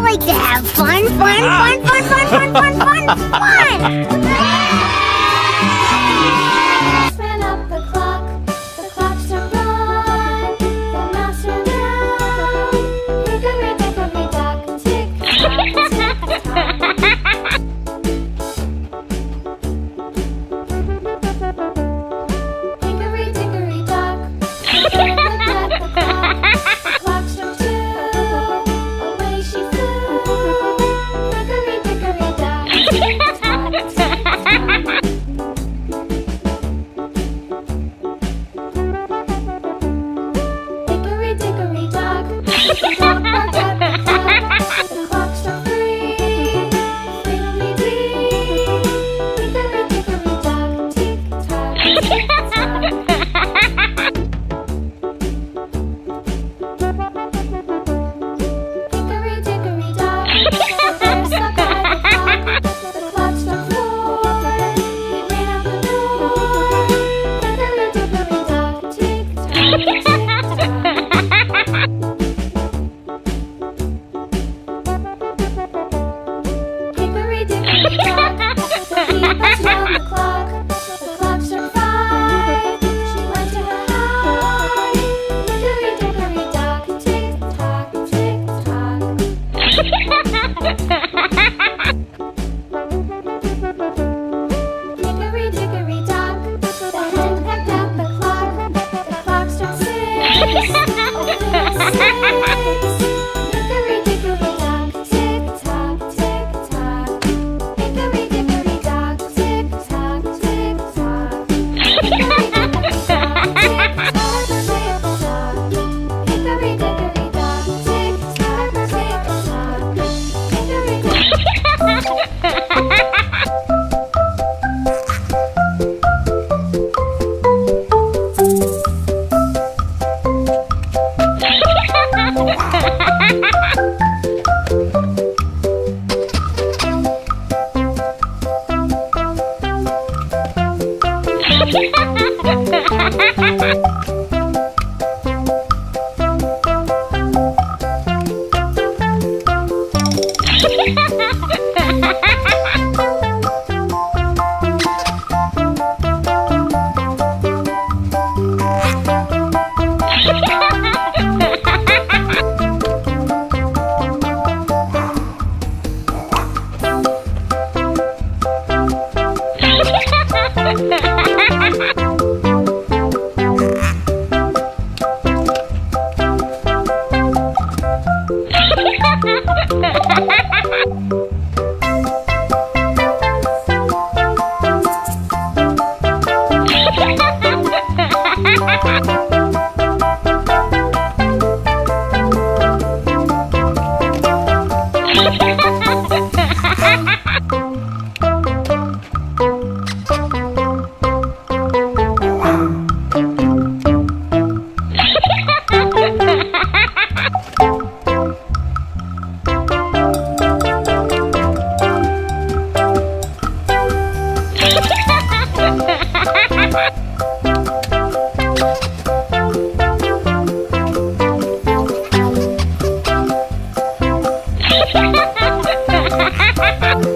like to have fun, fun, fun, fun, fun, fun, fun, fun, fun! Spin up the clock struck one, the mouse ran down. Hickory dickory dock, tick tock, tick tock. Hickory dickory dock, looked at the clock struck two, away she flew. Hickory dickory dock, tick tock, tick tock. Hickory dickory dock, the clock barked at the clock. The clock struck three, fiddly-dee. Hickory dickory dock, tick tock, tick tock. Hickory dickory dock, the bear stuck by the clock. The clock struck four, he ran out the door. Hickory dickory dock, tick tock, tick tock. Hickory dickory dock, the beavers round the clock. The clock struck five, she went to her hive. Hickory dickory dock, tick tock, tick tock. Hickory dickory dock, the hen pecked out the clock. The clock struck six, oh six. Hickory dickory dock, tick tock, tick tock. Hickory dickory dock, tick tock, tick tock. Hickory dickory dock, tick tock, tick tock. Hickory dickory dock, tick tock, tick tock. Hickory